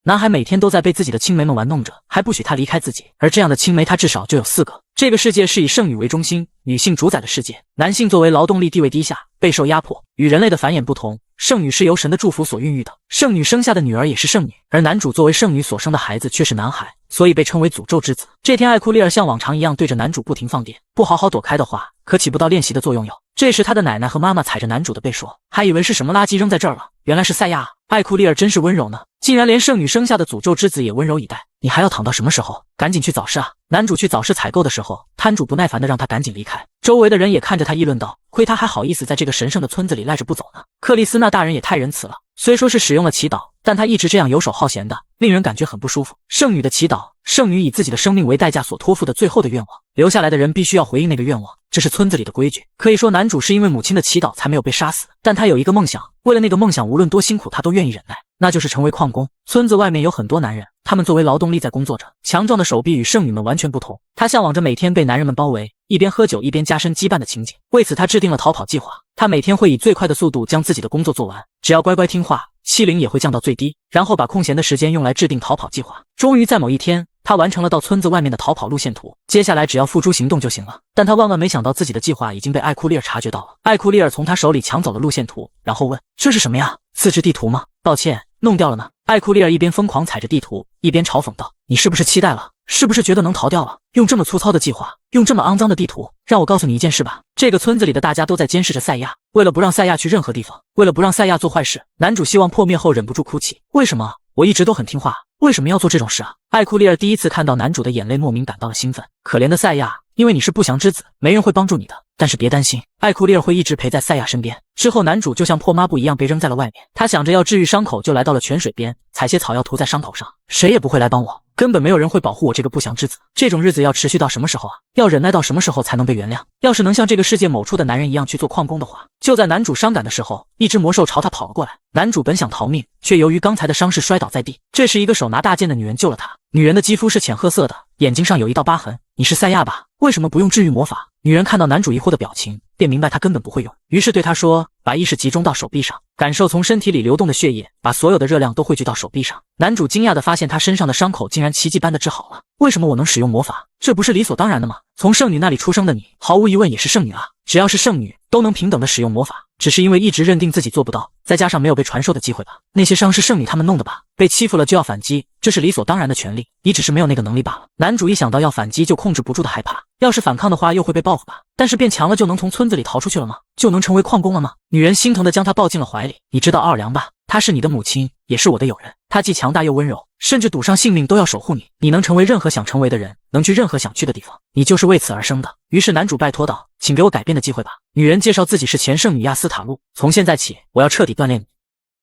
男孩每天都在被自己的青梅们玩弄着，还不许他离开自己，而这样的青梅他至少就有4个。这个世界是以剩女为中心，女性主宰的世界，男性作为劳动力地位低下，备受压迫。与人类的繁衍不同，剩女是由神的祝福所孕育的，剩女生下的女儿也是剩女，而男主作为剩女所生的孩子却是男孩，所以被称为诅咒之子。这天，艾库利尔像往常一样对着男主不停放电，不好好躲开的话，可起不到练习的作用哟。这时他的奶奶和妈妈踩着男主的背说，还以为是什么垃圾扔在这儿了，原来是赛亚。艾库利尔真是温柔呢，竟然连剩女生下的诅咒之子也温柔以待。你还要躺到什么时候？赶紧去早市啊！男主去早市采购的时候，摊主不耐烦地让他赶紧离开。周围的人也看着他议论道，亏他还好意思在这个神圣的村子里赖着不走呢。克里斯纳大人也太仁慈了，虽说是使用了祈祷，但他一直这样游手好闲的，令人感觉很不舒服。剩女的祈祷，剩女以自己的生命为代价所托付的最后的愿望，留下来的人必须要回应那个愿望，这是村子里的规矩。可以说男主是因为母亲的祈祷才没有被杀死，但他有一个梦想，为了那个梦想无论多辛苦他都愿意忍耐，那就是成为矿工。村子外面有很多男人，他们作为劳动力在工作着，强壮的手臂与剩女们完全不同。他向往着每天被男人们包围，一边喝酒一边加深羁绊的情景。为此他制定了逃跑计划，他每天会以最快的速度将自己的工作做完，只要乖乖听话，欺凌也会降到最低，然后把空闲的时间用来制定逃跑计划。终于在某一天，他完成了到村子外面的逃跑路线图，接下来只要付诸行动就行了。但他万万没想到自己的计划已经被艾库利尔察觉到了。艾库利尔从他手里抢走了路线图，然后问，这是什么呀？自制地图吗？抱歉，弄掉了呢。艾库利尔一边疯狂踩着地图，一边嘲讽道，你是不是期待了？是不是觉得能逃掉了？用这么粗糙的计划，用这么肮脏的地图，让我告诉你一件事吧，这个村子里的大家都在监视着赛亚，为了不让赛亚去任何地方，为了不让赛亚做坏事，男主希望破灭后忍不住哭泣。为什么？我一直都很听话，为什么要做这种事啊？艾库利尔第一次看到男主的眼泪，莫名感到了兴奋。可怜的赛亚，因为你是不祥之子，没人会帮助你的。但是别担心，艾库利尔会一直陪在赛亚身边。之后男主就像破抹布一样被扔在了外面，他想着要治愈伤口，就来到了泉水边，采些草药涂在伤口上。谁也不会来帮我，根本没有人会保护我这个不祥之子。这种日子要持续到什么时候啊？要忍耐到什么时候才能被原谅？要是能像这个世界某处的男人一样去做矿工的话。就在男主伤感的时候，一只魔兽朝他跑了过来。男主本想逃命，却由于刚才的伤势摔倒在地。这时一个手拿大剑的女人救了他。女人的肌肤是浅褐色的，眼睛上有一道疤痕。你是赛亚吧？为什么不用治愈魔法？女人看到男主疑惑的表情，便明白他根本不会用，于是对他说，把意识集中到手臂上，感受从身体里流动的血液，把所有的热量都汇聚到手臂上。男主惊讶地发现他身上的伤口竟然奇迹般的治好了。为什么我能使用魔法？这不是理所当然的吗？从圣女那里出生的你，毫无疑问也是圣女啊！只要是圣女，都能平等的使用魔法，只是因为一直认定自己做不到，再加上没有被传授的机会吧。那些伤是圣女他们弄的吧？被欺负了就要反击，这是理所当然的权利，你只是没有那个能力罢了。男主一想到要反击就控制不住的害怕，要是反抗的话又会被报复吧？但是变强了就能从村子里逃出去了吗？就能成为矿工了吗？女人心疼地将他抱进了怀里。你知道奥尔良吧？她是你的母亲，也是我的友人。她既强大又温柔，甚至赌上性命都要守护你。你能成为任何想成为的人，能去任何想去的地方，你就是为此而生的。于是男主拜托道，请给我改变的机会吧。女人介绍自己是前圣女亚斯塔路，从现在起，我要彻底锻炼你。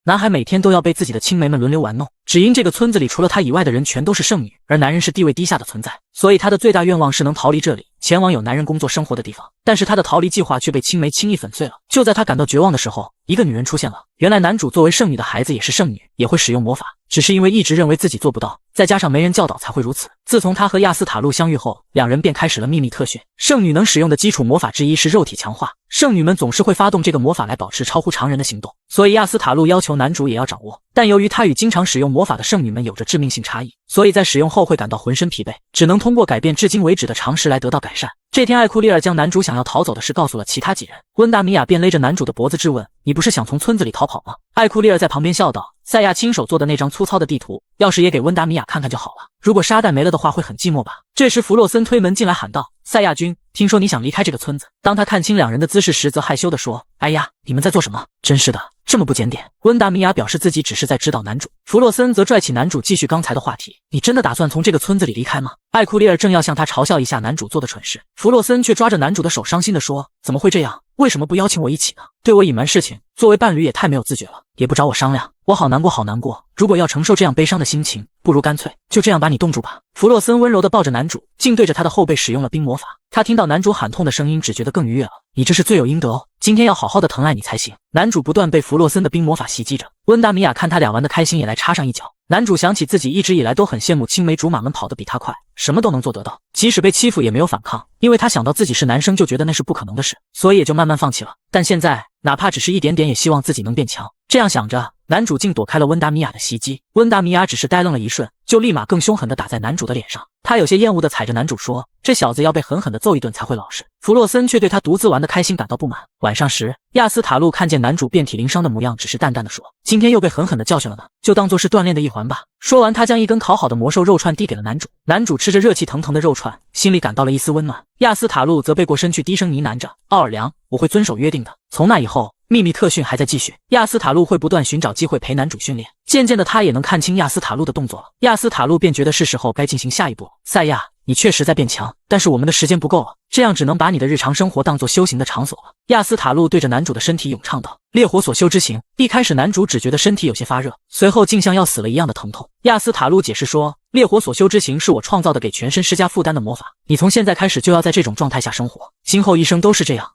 男孩每天都要被自己的青梅们轮流玩弄，只因这个村子里除了他以外的人全都是剩女，而男人是地位低下的存在，所以他的最大愿望是能逃离这里，前往有男人工作生活的地方。但是他的逃离计划却被青梅轻易粉碎了。就在他感到绝望的时候，一个女人出现了。原来男主作为剩女的孩子也是剩女，也会使用魔法，只是因为一直认为自己做不到，再加上没人教导才会如此。自从他和亚斯塔路相遇后，两人便开始了秘密特训。剩女能使用的基础魔法之一是肉体强化，剩女们总是会发动这个魔法来保持超乎常人的行动，所以亚斯塔路要求男主也要掌握。但由于他与经常使用魔法的剩女们有着致命性差异，所以在使用后会感到浑身疲惫，只能通过改变至今为止的常识来得到改善。这天，艾库利尔将男主想要逃走的事告诉了其他几人，温达米亚便勒着男主的脖子质问，你不是想从村子里逃跑吗？艾库利尔在旁边笑道，赛亚亲手做的那张粗糙的地图，要是也给温达米亚看看就好了，如果沙袋没了的话会很寂寞吧。这时弗洛森推门进来喊道，赛亚君，听说你想离开这个村子。当他看清两人的姿势时，则害羞地说，哎呀，你们在做什么？真是的，这么不检点。温达米亚表示自己只是在指导男主，弗洛森则拽起男主继续刚才的话题，你真的打算从这个村子里离开吗？艾库利尔正要向他嘲笑一下男主做的蠢事，弗洛森却抓着男主的手伤心地说，怎么会这样？为什么不邀请我一起呢？对我隐瞒事情，作为伴侣也太没有自觉了，也不找我商量，我好难过好难过。如果要承受这样悲伤的心情，不如干脆就这样把你冻住吧。弗洛森温柔地抱着男主，竟对着他的后背使用了冰魔法。他听到男主喊痛的声音，只觉得更愉悦了。你这是罪有应得哦，今天要好好的疼爱你才行。男主不断被弗洛森的冰魔法袭击着，温达米亚看他俩玩得开心，也来插上一脚。男主想起自己一直以来都很羡慕青梅竹马们跑得比他快，什么都能做得到，即使被欺负也没有反抗，因为他想到自己是男生就觉得那是不可能的事，所以也就慢慢放弃了。但现在哪怕只是一点点，也希望自己能变强。这样想着，男主竟躲开了温达米亚的袭击。温达米亚只是呆愣了一瞬，就立马更凶狠地打在男主的脸上。他有些厌恶地踩着男主说：“这小子要被狠狠地揍一顿才会老实。”弗洛森却对他独自玩的开心感到不满。晚上时，亚斯塔路看见男主遍体鳞伤的模样，只是淡淡的说：“今天又被狠狠地教训了呢，就当做是锻炼的一环吧。”说完，他将一根烤好的魔兽肉串递给了男主。男主吃着热气腾腾的肉串，心里感到了一丝温暖。亚斯塔路则背过身去，低声呢喃着：“奥尔良，我会遵守约定的。”从那以后，秘密特训还在继续，亚斯塔路会不断寻找机会陪男主训练。渐渐的，他也能看清亚斯塔路的动作了。亚斯塔路便觉得是时候该进行下一步。赛亚，你确实在变强，但是我们的时间不够了，这样只能把你的日常生活当作修行的场所了。亚斯塔路对着男主的身体咏唱道：“烈火所修之行。”一开始男主只觉得身体有些发热，随后竟像要死了一样的疼痛。亚斯塔路解释说：“烈火所修之行是我创造的给全身施加负担的魔法，你从现在开始就要在这种状态下生活，今后一生都是这样。”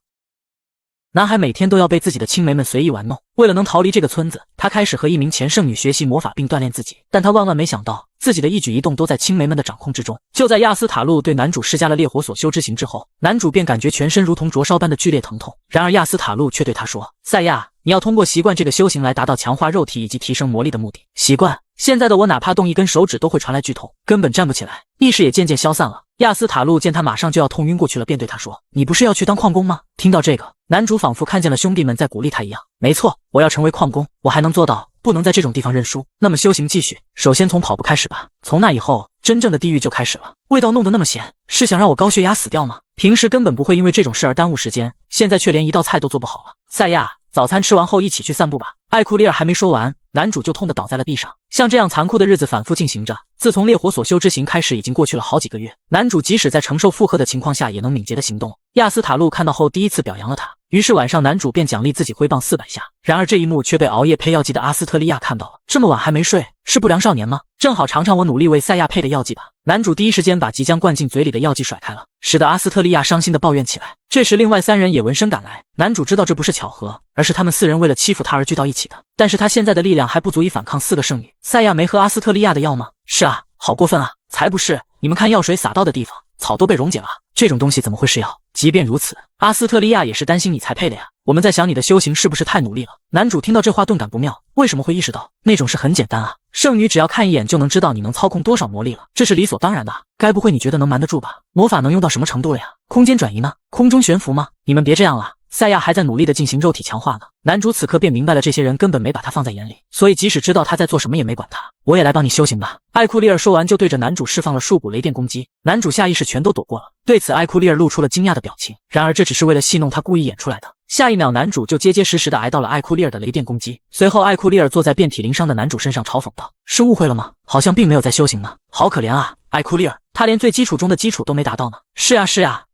男孩每天都要被自己的青梅们随意玩弄，为了能逃离这个村子，他开始和一名前圣女学习魔法并锻炼自己，但他万万没想到，自己的一举一动都在青梅们的掌控之中。就在亚斯塔路对男主施加了烈火所修之刑之后，男主便感觉全身如同灼烧般的剧烈疼痛。然而亚斯塔路却对他说：“赛亚，你要通过习惯这个修行来达到强化肉体以及提升魔力的目的。习惯，现在的我哪怕动一根手指都会传来剧痛，根本站不起来，意识也渐渐消散了。”亚斯塔路见他马上就要痛晕过去了，便对他说：“你不是要去当矿工吗？”听到这个，男主仿佛看见了兄弟们在鼓励他一样。没错，我要成为矿工，我还能做到不能在这种地方认输。那么修行继续，首先从跑步开始吧。从那以后，真正的地狱就开始了。味道弄得那么咸，是想让我高血压死掉吗？平时根本不会因为这种事而耽误时间，现在却连一道菜都做不好了。赛亚，早餐吃完后一起去散步吧。艾库利尔还没说完，男主就痛得倒在了地上。像这样残酷的日子反复进行着，自从烈火所修之行开始，已经过去了好几个月。男主即使在承受负荷的情况下，也能敏捷的行动。亚斯塔路看到后，第一次表扬了他。于是晚上男主便奖励自己挥棒400下。然而这一幕却被熬夜配药剂的阿斯特利亚看到了。这么晚还没睡，是不良少年吗？正好尝尝我努力为赛亚配的药剂吧。男主第一时间把即将灌进嘴里的药剂甩开了，使得阿斯特利亚伤心的抱怨起来。这时另外3人也闻声赶来。男主知道这不是巧合，而是他们4人为了欺负他而聚到一起的。但是他现在的力量还不足以反抗4个圣女。赛亚没喝阿斯特利亚的药吗？是啊，好过分啊！才不是，你们看药水洒到的地方，草都被溶解了，这种东西怎么会是药？即便如此，阿斯特利亚也是担心你才配的呀。我们在想你的修行是不是太努力了？男主听到这话顿感不妙，为什么会意识到那种事很简单啊？圣女只要看一眼就能知道你能操控多少魔力了，这是理所当然的。该不会你觉得能瞒得住吧？魔法能用到什么程度了呀？空间转移呢？空中悬浮吗？你们别这样了。赛亚还在努力地进行肉体强化呢。男主此刻便明白了，这些人根本没把他放在眼里，所以即使知道他在做什么也没管他。我也来帮你修行吧。艾库利尔说完就对着男主释放了数股雷电攻击，男主下意识全都躲过了。对此艾库利尔露出了惊讶的表情，然而这只是为了戏弄他故意演出来的。下一秒男主就结结实实地挨到了艾库利尔的雷电攻击。随后艾库利尔坐在遍体鳞伤的男主身上嘲讽道：“是误会了吗？好像并没有在修行呢，好可怜啊，艾库利尔，他连最基础中的基础都没达到呢。”是啊，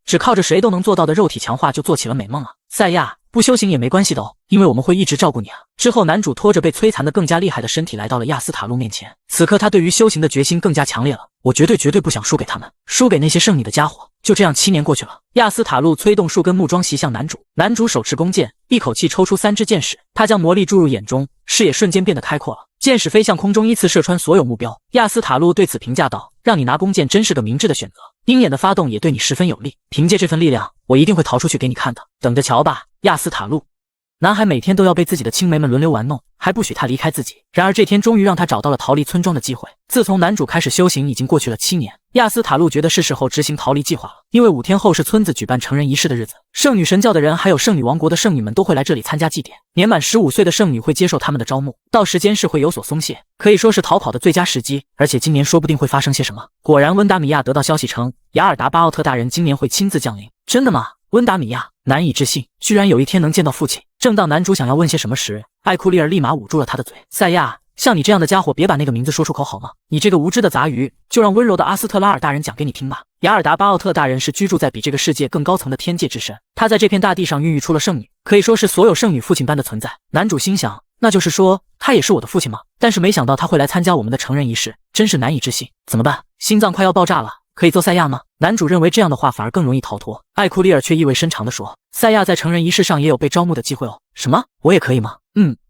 只靠着谁都能做到的肉体强化就做起了美梦啊。赛亚，不修行也没关系的哦，因为我们会一直照顾你啊。之后男主拖着被摧残的更加厉害的身体来到了亚斯塔路面前，此刻他对于修行的决心更加强烈了。我绝对不想输给他们，输给那些圣女的家伙。就这样7年过去了，亚斯塔路催动数根木桩袭向男主，男主手持弓箭，一口气抽出3支箭矢，他将魔力注入眼中，视野瞬间变得开阔了，箭矢飞向空中，依次射穿所有目标。亚斯塔路对此评价道：“让你拿弓箭真是个明智的选择，鹰眼的发动也对你十分有利，凭借这份力量，我一定会逃出去给你看的，等着瞧吧，亚斯塔路。”男孩每天都要被自己的青梅们轮流玩弄，还不许他离开自己。然而这天终于让他找到了逃离村庄的机会。自从男主开始修行已经过去了7年，亚斯塔路觉得是时候执行逃离计划了。因为5天后是村子举办成人仪式的日子，圣女神教的人还有圣女王国的圣女们都会来这里参加祭典。年满15岁的圣女会接受他们的招募，到时间是会有所松懈，可以说是逃跑的最佳时机。而且今年说不定会发生些什么。果然温达米亚得到消息称，雅尔达巴奥特大人今年会亲自降临。真的吗？温达米亚难以置信，居然有一天能见到父亲。正当男主想要问些什么时，艾库利尔立马捂住了他的嘴。赛亚，像你这样的家伙，别把那个名字说出口好吗？你这个无知的杂鱼，就让温柔的阿斯特拉尔大人讲给你听吧。雅尔达巴奥特大人是居住在比这个世界更高层的天界之神，他在这片大地上孕育出了圣女，可以说是所有圣女父亲般的存在。男主心想，那就是说他也是我的父亲吗？但是没想到他会来参加我们的成人仪式，真是难以置信。怎么办？心脏快要爆炸了，可以揍赛亚吗？男主认为这样的话反而更容易逃脱。艾库利尔却意味深长地说，赛亚在成人仪式上也有被招募的机会哦。什么？我也可以吗？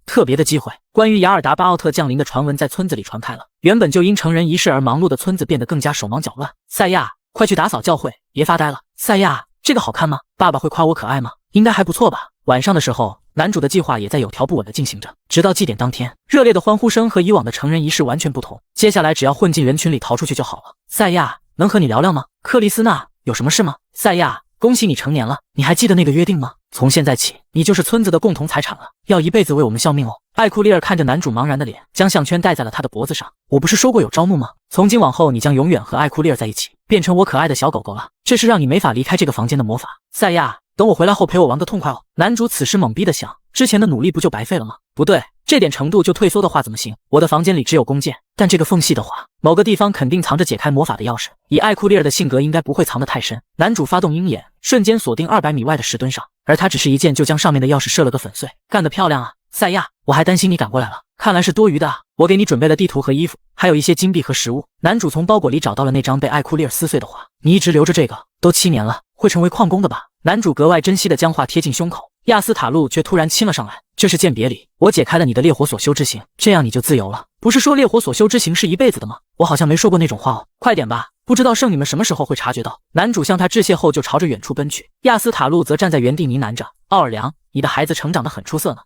特别的机会。关于雅尔达巴奥特降临的传闻在村子里传开了，原本就因成人仪式而忙碌的村子变得更加手忙脚乱。赛亚，快去打扫教会，别发呆了。赛亚，这个好看吗？爸爸会夸我可爱吗？应该还不错吧。晚上的时候，男主的计划也在有条不紊地进行着，直到祭典当天，热烈的欢呼声和以往的成人仪式完全不同。接下来只要混进人群里逃出去就好了。赛亚，能和你聊聊吗？克里斯娜，有什么事吗？赛亚，恭喜你成年了，你还记得那个约定吗？从现在起，你就是村子的共同财产了，要一辈子为我们效命哦。艾库利尔看着男主茫然的脸，将项圈戴在了他的脖子上。我不是说过有招募吗？从今往后，你将永远和艾库利尔在一起，变成我可爱的小狗狗了。这是让你没法离开这个房间的魔法。赛亚，等我回来后陪我玩个痛快哦。男主此时懵逼的想，之前的努力不就白费了吗？不对，这点程度就退缩的话怎么行？我的房间里只有弓箭，但这个缝隙的话，某个地方肯定藏着解开魔法的钥匙。以艾库利尔的性格，应该不会藏得太深。男主发动鹰眼，瞬间锁定200米外的石墩上，而他只是一箭就将上面的钥匙射了个粉碎。干得漂亮啊，赛亚！我还担心你赶过来了，看来是多余的啊。我给你准备了地图和衣服，还有一些金币和食物。男主从包裹里找到了那张被艾库利尔撕碎的画。你一直留着这个，都7年了，会成为矿工的吧？男主格外珍惜的将画贴近胸口。亚斯塔路却突然亲了上来，这是鉴别礼，我解开了你的烈火所修之刑，这样你就自由了。不是说烈火所修之刑是一辈子的吗？我好像没说过那种话哦。快点吧，不知道圣女们什么时候会察觉到。男主向他致谢后就朝着远处奔去，亚斯塔路则站在原地呢喃着：奥尔良，你的孩子成长得很出色呢。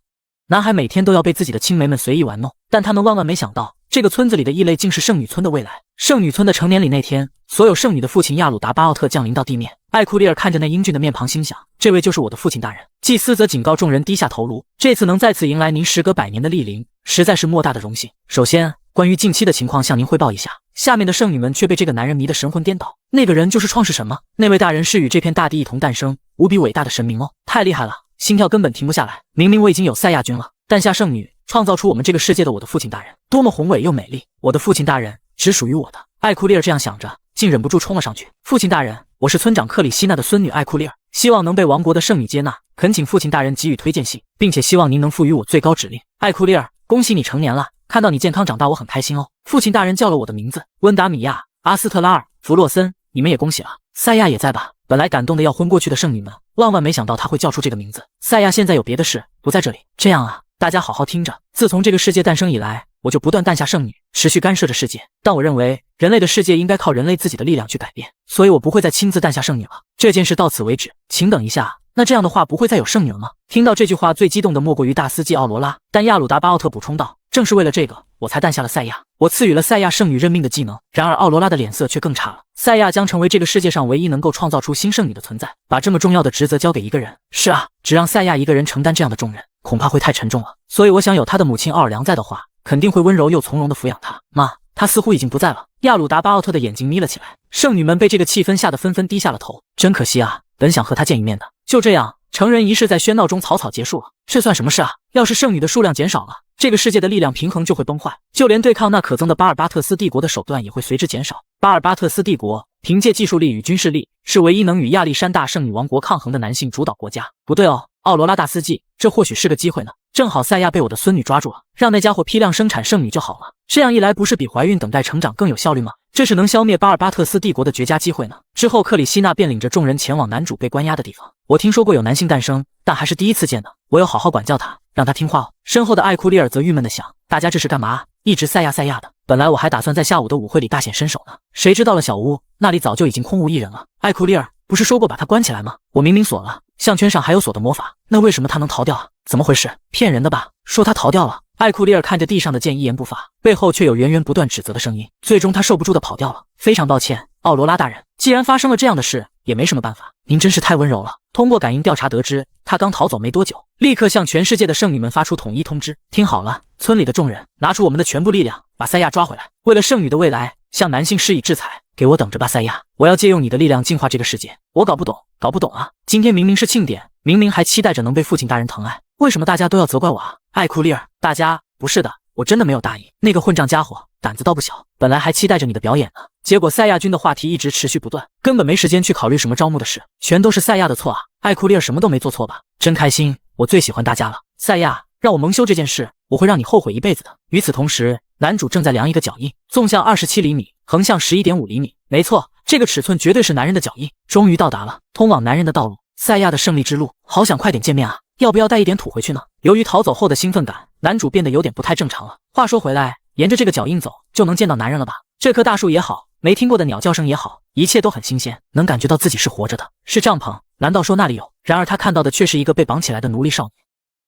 男孩每天都要被自己的青梅们随意玩弄，但他们万万没想到，这个村子里的异类竟是圣女村的未来。圣女村的成年礼那天，所有圣女的父亲亚鲁达巴奥特降临到地面。艾库利尔看着那英俊的面庞，心想：这位就是我的父亲大人。祭司则警告众人低下头颅，这次能再次迎来您时隔100年的莅临，实在是莫大的荣幸。首先，关于近期的情况向您汇报一下。下面的圣女们却被这个男人迷得神魂颠倒。那个人就是创世神吗？那位大人是与这片大地一同诞生，无比伟大的神明哦，太厉害了，心跳根本停不下来。明明我已经有赛亚军了，诞下圣女，创造出我们这个世界的我的父亲大人，多么宏伟又美丽！我的父亲大人只属于我的。艾库利尔这样想着，竟忍不住冲了上去。父亲大人，我是村长克里希娜的孙女艾库利尔，希望能被王国的圣女接纳，恳请父亲大人给予推荐信，并且希望您能赋予我最高指令。艾库利尔，恭喜你成年了，看到你健康长大，我很开心哦。父亲大人叫了我的名字，温达米亚、阿斯特拉尔、弗洛森，你们也恭喜了。赛亚也在吧？本来感动的要昏过去的圣女们，万万没想到他会叫出这个名字。赛亚现在有别的事，不在这里。这样啊，大家好好听着。自从这个世界诞生以来，我就不断诞下圣女，持续干涉着世界。但我认为，人类的世界应该靠人类自己的力量去改变，所以我不会再亲自诞下圣女了。这件事到此为止。请等一下，那这样的话不会再有圣女了吗？听到这句话，最激动的莫过于大司祭奥罗拉。但亚鲁达巴奥特补充道：正是为了这个，我才诞下了赛亚。我赐予了赛亚圣女任命的技能。然而奥罗拉的脸色却更差了。赛亚将成为这个世界上唯一能够创造出新圣女的存在。把这么重要的职责交给一个人，是啊，只让赛亚一个人承担这样的重任，恐怕会太沉重了。所以我想有他的母亲奥尔良在的话，肯定会温柔又从容地抚养他。妈，他似乎已经不在了。亚鲁达巴奥特的眼睛眯了起来。圣女们被这个气氛吓得纷纷低下了头。真可惜啊，本想和他见一面的。就这样，成人仪式在喧闹中草草结束了。这算什么事啊？要是圣女的数量减少了，这个世界的力量平衡就会崩坏，就连对抗那可憎的巴尔巴特斯帝国的手段也会随之减少。巴尔巴特斯帝国凭借技术力与军事力，是唯一能与亚历山大圣女王国抗衡的男性主导国家。不对哦，奥罗拉大司祭，这或许是个机会呢。正好赛亚被我的孙女抓住了，让那家伙批量生产圣女就好了。这样一来，不是比怀孕等待成长更有效率吗？这是能消灭巴尔巴特斯帝国的绝佳机会呢。之后，克里希娜便领着众人前往男主被关押的地方。我听说过有男性诞生，但还是第一次见的。我要好好管教他，让他听话哦。身后的艾库利尔则郁闷地想：大家这是干嘛？一直赛亚赛亚的。本来我还打算在下午的舞会里大显身手呢，谁知到了小屋，那里早就已经空无一人了。艾库利尔，不是说过把他关起来吗？我明明锁了，项圈上还有锁的魔法，那为什么他能逃掉啊？怎么回事？骗人的吧？说他逃掉了。艾库利尔看着地上的剑一言不发，背后却有源源不断指责的声音。最终他受不住的跑掉了。非常抱歉，奥罗拉大人，既然发生了这样的事，也没什么办法。您真是太温柔了。通过感应调查得知，他刚逃走没多久，立刻向全世界的圣女们发出统一通知。听好了，村里的众人，拿出我们的全部力量，把赛亚抓回来。为了圣女的未来，向男性施以制裁。给我等着吧，赛亚！我要借用你的力量净化这个世界。我搞不懂啊！今天明明是庆典，明明还期待着能被父亲大人疼爱，为什么大家都要责怪我啊？艾库利尔，大家不是的，我真的没有大意。那个混账家伙胆子倒不小，本来还期待着你的表演呢，结果赛亚军的话题一直持续不断，根本没时间去考虑什么招募的事，全都是赛亚的错啊！艾库利尔什么都没做错吧？真开心，我最喜欢大家了。赛亚，让我蒙羞这件事，我会让你后悔一辈子的。与此同时，男主正在量一个脚印，纵向27厘米，横向11.5厘米。没错，这个尺寸绝对是男人的脚印。终于到达了通往男人的道路，赛亚的胜利之路。好想快点见面啊！要不要带一点土回去呢？由于逃走后的兴奋感，男主变得有点不太正常了。话说回来，沿着这个脚印走，就能见到男人了吧？这棵大树也好，没听过的鸟叫声也好，一切都很新鲜，能感觉到自己是活着的。是帐篷，难道说那里有？然而他看到的却是一个被绑起来的奴隶少女。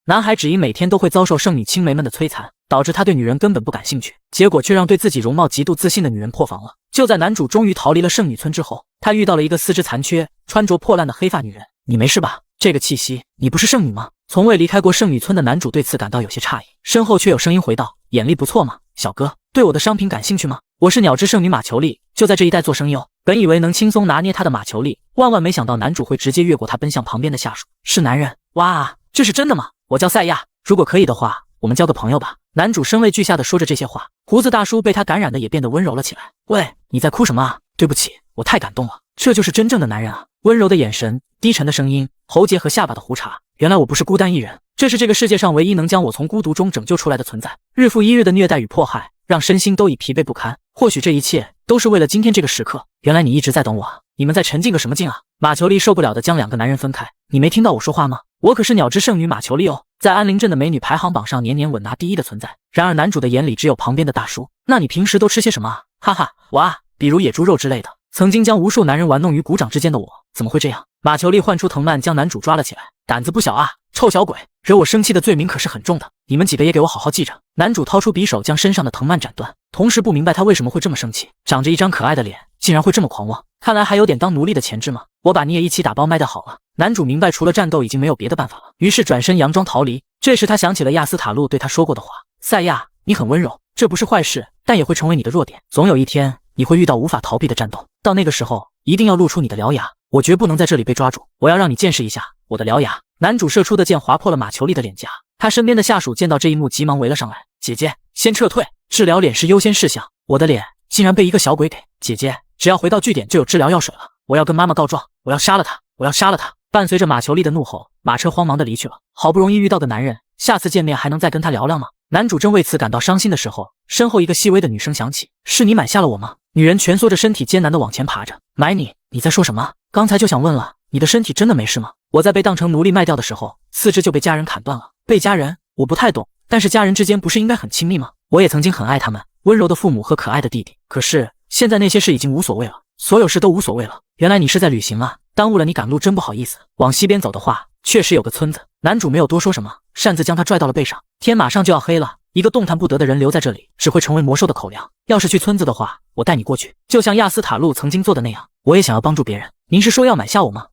男孩只因每天都会遭受剩女青梅们的摧残，导致他对女人根本不感兴趣，结果却让对自己容貌极度自信的女人破防了。就在男主终于逃离了剩女村之后，他遇到了一个四肢残缺、穿着破烂的黑发女人。你没事吧？这个气息，你不是剩女吗？从未离开过剩女村的男主对此感到有些诧异，身后却有声音回道：眼力不错嘛，小哥，对我的商品感兴趣吗？我是鸟之剩女马球丽，就在这一带做生意哦。本以为能轻松拿捏他的马球丽，万万没想到男主会直接越过他奔向旁边的下属。是男人？哇，这是真的吗？我叫赛亚，如果可以的话，我们交个朋友吧。男主声泪俱下的说着这些话，胡子大叔被他感染的也变得温柔了起来。喂，你在哭什么啊？对不起，我太感动了，这就是真正的男人啊！温柔的眼神，低沉的声音，喉结和下巴的胡茬。原来我不是孤单一人，这是这个世界上唯一能将我从孤独中拯救出来的存在。日复一日的虐待与迫害，让身心都已疲惫不堪。或许这一切都是为了今天这个时刻。原来你一直在等我啊！你们在沉浸个什么劲啊？马球丽受不了的将两个男人分开。你没听到我说话吗？我可是鸟之剩女马球丽哦，在安陵镇的美女排行榜上年年稳拿第一的存在。然而男主的眼里只有旁边的大叔。那你平时都吃些什么啊？哈哈，我啊，比如野猪肉之类的。曾经将无数男人玩弄于股掌之间的我，怎么会这样？马球丽唤出藤蔓将男主抓了起来。胆子不小啊，臭小鬼，惹我生气的罪名可是很重的，你们几个也给我好好记着。男主掏出匕首将身上的藤蔓斩断，同时不明白他为什么会这么生气，长着一张可爱的脸，竟然会这么狂妄，看来还有点当奴隶的潜质嘛。我把你也一起打包卖掉好了。男主明白除了战斗已经没有别的办法了，于是转身佯装逃离。这时他想起了亚斯塔路对他说过的话，赛亚，你很温柔，这不是坏事，但也会成为你的弱点，总有一天你会遇到无法逃避的战斗，到那个时候一定要露出你的獠牙，我绝不能在这里被抓住，我要让你见识一下我的獠牙。男主射出的箭划破了马球丽的脸颊，他身边的下属见到这一幕急忙围了上来。姐姐，先撤退，治疗脸是优先事项。我的脸竟然被一个小鬼给……姐姐，只要回到据点就有治疗药水了，我要跟妈妈告状，我要杀了他，我要杀了他。伴随着马球丽的怒吼，马车慌忙的离去了。好不容易遇到个男人，下次见面还能再跟他聊聊吗？男主正为此感到伤心的时候，身后一个细微的女声响起：是你买下了我吗？女人蜷缩着身体艰难地往前爬着。买你？你在说什么？刚才就想问了，你的身体真的没事吗？我在被当成奴隶卖掉的时候，四肢就被家人砍断了。被家人？我不太懂，但是家人之间不是应该很亲密吗？我也曾经很爱他们，温柔的父母和可爱的弟弟。可是现在那些事已经无所谓了，所有事都无所谓了。原来你是在旅行啊，耽误了你赶路，真不好意思。往西边走的话，确实有个村子。男主没有多说什么，擅自将他拽到了背上。天马上就要黑了，一个动弹不得的人留在这里，只会成为魔兽的口粮。要是去村子的话，我带你过去，就像亚斯塔路曾经做的那样。我也想要帮助别人。您是说要买下我吗？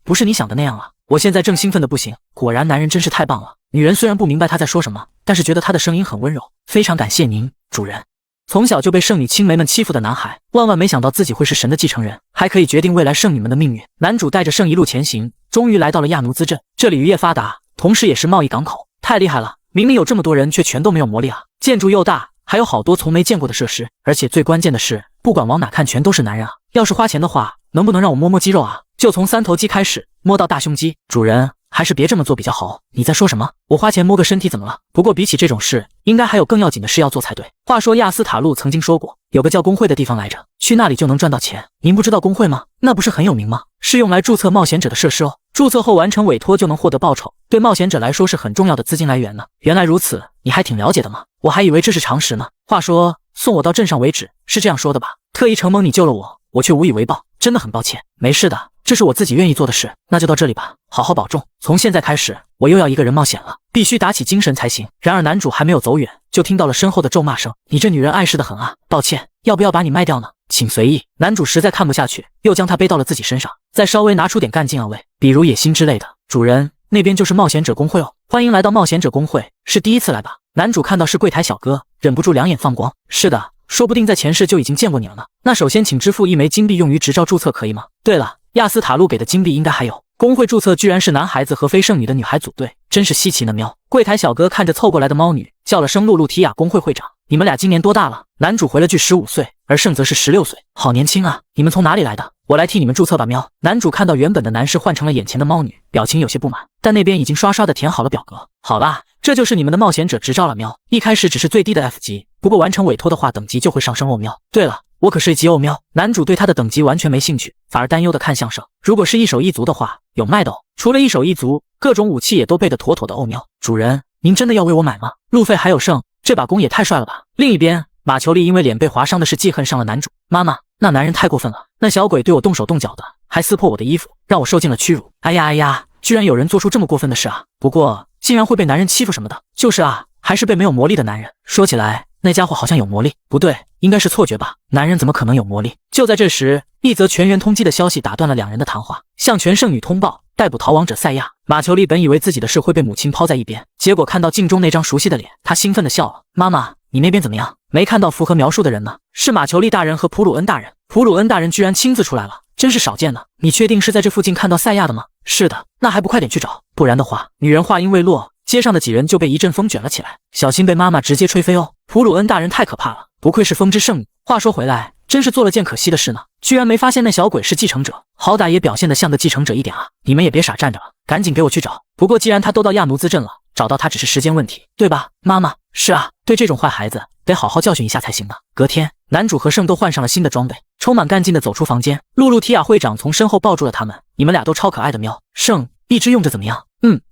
不是你想的那样啊。我现在正兴奋的不行。果然男人真是太棒了。女人虽然不明白他在说什么，但是觉得他的声音很温柔。非常感谢您，主人。从小就被剩女青梅们欺负的男孩，万万没想到自己会是神的继承人，还可以决定未来剩女们的命运。男主带着圣一路前行，终于来到了亚奴兹镇。这里渔业发达，同时也是贸易港口。太厉害了，明明有这么多人，却全都没有魔力啊！建筑又大，还有好多从没见过的设施，而且最关键的是，不管往哪看全都是男人啊！要是花钱的话，能不能让我摸摸肌肉啊？就从三头肌开始，摸到大胸肌。主人，还是别这么做比较好。你在说什么？我花钱摸个身体怎么了？不过比起这种事，应该还有更要紧的事要做才对。话说亚斯塔路曾经说过，有个叫工会的地方来着，去那里就能赚到钱。您不知道工会吗？那不是很有名吗？是用来注册冒险者的设施哦。注册后完成委托就能获得报酬，对冒险者来说是很重要的资金来源呢。原来如此，你还挺了解的嘛。我还以为这是常识呢。话说，送我到镇上为止，是这样说的吧？特意承蒙你救了我，我却无以为报，真的很抱歉。没事的，这是我自己愿意做的事。那就到这里吧，好好保重。从现在开始，我又要一个人冒险了，必须打起精神才行。然而男主还没有走远，就听到了身后的咒骂声：你这女人碍事得很啊！抱歉，要不要把你卖掉呢？请随意。男主实在看不下去，又将她背到了自己身上，再稍微拿出点干劲啊喂，比如野心之类的。主人，那边就是冒险者公会哦，欢迎来到冒险者公会，是第一次来吧？男主看到是柜台小哥，忍不住两眼放光。是的，说不定在前世就已经见过你了呢。那首先请支付1枚金币用于执照注册，可以吗？对了，亚斯塔路给的金币应该还有。工会注册居然是男孩子和非剩女的女孩组队，真是稀奇呢喵。柜台小哥看着凑过来的猫女，叫了声露露提亚工会会长，你们俩今年多大了？男主回了句15岁，而胜则是16岁，好年轻啊！你们从哪里来的？我来替你们注册吧喵。男主看到原本的男士换成了眼前的猫女，表情有些不满，但那边已经刷刷的填好了表格。好吧，这就是你们的冒险者执照了喵。一开始只是最低的 F 级，不过完成委托的话等级就会上升哦喵。对了，我可是一级哦喵。男主对他的等级完全没兴趣，反而担忧的看向上。如果是一手一族的话，有卖的哦。除了一手一族，各种武器也都备得妥妥的哦喵。主人，您真的要为我买吗？路费还有剩，这把弓也太帅了吧。另一边，马球丽因为脸被划伤的事记恨上了男主。妈妈，那男人太过分了，那小鬼对我动手动脚的，还撕破我的衣服，让我受尽了屈辱。哎呀哎呀，居然有人做出这么过分的事啊！不过竟然会被男人欺负什么的，就是啊，还是被没有魔力的男人。说起来，那家伙好像有魔力，不对，应该是错觉吧？男人怎么可能有魔力？就在这时，一则全员通缉的消息打断了两人的谈话。向全圣女通报，逮捕逃亡者赛亚。马裘丽本以为自己的事会被母亲抛在一边，结果看到镜中那张熟悉的脸，她兴奋地笑了。妈妈，你那边怎么样？没看到符合描述的人呢？是马裘丽大人和普鲁恩大人。普鲁恩大人居然亲自出来了，真是少见呢。你确定是在这附近看到赛亚的吗？是的，那还不快点去找，不然的话……女人话音未落，街上的几人就被一阵风卷了起来，小心被妈妈直接吹飞哦。普鲁恩大人太可怕了，不愧是风之圣女。话说回来，真是做了件可惜的事呢，居然没发现那小鬼是继承者，好歹也表现得像个继承者一点啊！你们也别傻站着了，赶紧给我去找。不过既然他都到亚奴兹镇了，找到他只是时间问题，对吧，妈妈？是啊，对这种坏孩子得好好教训一下才行呢。隔天，男主和圣都换上了新的装备，充满干劲地走出房间。露露提亚会长从身后抱住了他们，你们俩都超可爱的喵。圣，一直用着怎么样？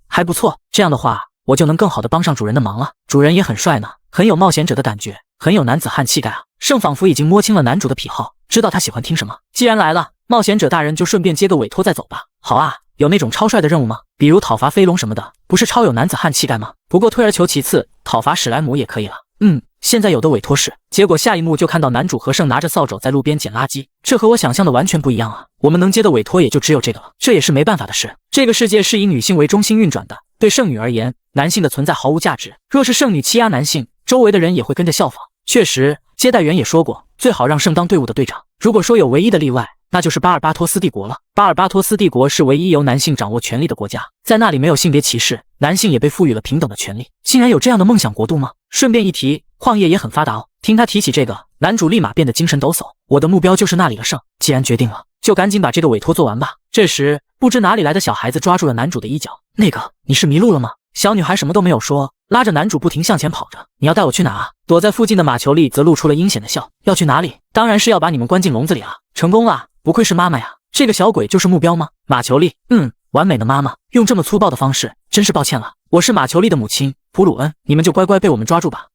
还不错，这样的话我就能更好地帮上主人的忙了。主人也很帅呢，很有冒险者的感觉，很有男子汉气概啊。圣仿佛已经摸清了男主的癖好，知道他喜欢听什么。既然来了，冒险者大人就顺便接个委托再走吧。好啊，有那种超帅的任务吗？比如讨伐飞龙什么的，不是超有男子汉气概吗？不过退而求其次，讨伐史莱姆也可以了。现在有的委托是。结果下一幕就看到男主和圣拿着扫帚在路边捡垃圾，这和我想象的完全不一样啊。我们能接的委托也就只有这个了，这也是没办法的事。这个世界是以女性为中心运转的，对圣女而言，男性的存在毫无价值。若是圣女欺压男性，周围的人也会跟着效仿。确实，接待员也说过，最好让圣当队伍的队长。如果说有唯一的例外，那就是巴尔巴托斯帝国了。巴尔巴托斯帝国是唯一由男性掌握权力的国家，在那里没有性别歧视，男性也被赋予了平等的权利。竟然有这样的梦想国度吗？顺便一提，矿业也很发达哦。听他提起这个，男主立马变得精神抖擞。我的目标就是那里了，圣。既然决定了，就赶紧把这个委托做完吧。这时，不知哪里来的小孩子抓住了男主的衣角。那个，你是迷路了吗？小女孩什么都没有说，拉着男主不停向前跑着。你要带我去哪啊？躲在附近的马裘丽则露出了阴险的笑。要去哪里？当然是要把你们关进笼子里啊！成功了，不愧是妈妈呀。这个小鬼就是目标吗？马裘丽，完美的妈妈，用这么粗暴的方式，真是抱歉了。我是马裘丽的母亲普鲁恩，你们就乖乖被我们抓住吧。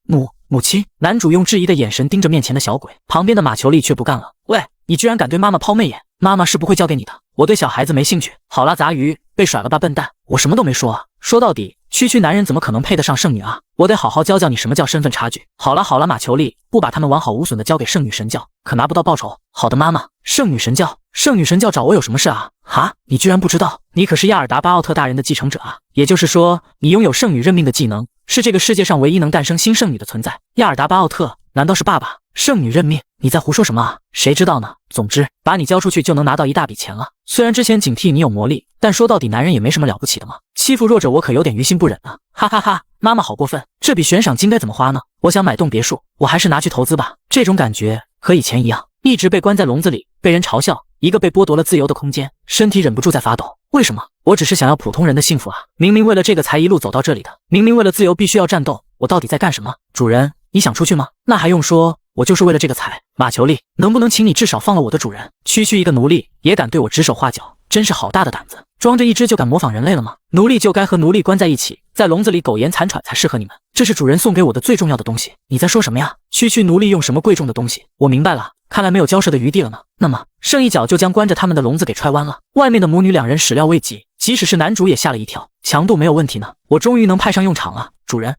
母亲？男主用质疑的眼神盯着面前的小鬼，旁边的马裘丽却不干了。喂，你居然敢对妈妈抛媚眼？妈妈是不会交给你的，我对小孩子没兴趣。好啦，杂鱼，被甩了吧，笨蛋！我什么都没说啊。说到底，区男人怎么可能配得上圣女啊？我得好好教教你什么叫身份差距。好了，马裘丽，不把他们完好无损的交给圣女神教，可拿不到报酬。好的，妈妈。圣女神教找我有什么事啊？哈，你居然不知道？你可是亚尔达巴奥特大人的继承者啊！也就是说，你拥有圣女任命的技能，是这个世界上唯一能诞生新圣女的存在。亚尔达巴奥特，难道是爸爸？圣女任命？你在胡说什么啊？谁知道呢？总之，把你交出去就能拿到一大笔钱了。虽然之前警惕你有魔力，但说到底，男人也没什么了不起的嘛。欺负弱者，我可有点于心不忍呢。哈哈哈，妈妈好过分！这笔悬赏金该怎么花呢？我想买栋别墅，我还是拿去投资吧。这种感觉和以前一样，一直被关在笼子里，被人嘲笑，一个被剥夺了自由的空间，身体忍不住在发抖。为什么？我只是想要普通人的幸福啊！明明为了这个才一路走到这里的，明明为了自由必须要战斗，我到底在干什么？主人，你想出去吗？那还用说，我就是为了这个才。马裘丽，能不能请你至少放了我的主人？区一个奴隶也敢对我指手画脚，真是好大的胆子！装着一只就敢模仿人类了吗？奴隶就该和奴隶关在一起，在笼子里苟延残喘才适合你们。这是主人送给我的最重要的东西。你在说什么呀？区奴隶用什么贵重的东西？我明白了，看来没有交涉的余地了呢。那么，圣一脚就将关着他们的笼子给踹弯了。外面的母女两人始料未及，即使是男主也吓了一跳。强度没有问题呢，我终于能派上用场了，主人。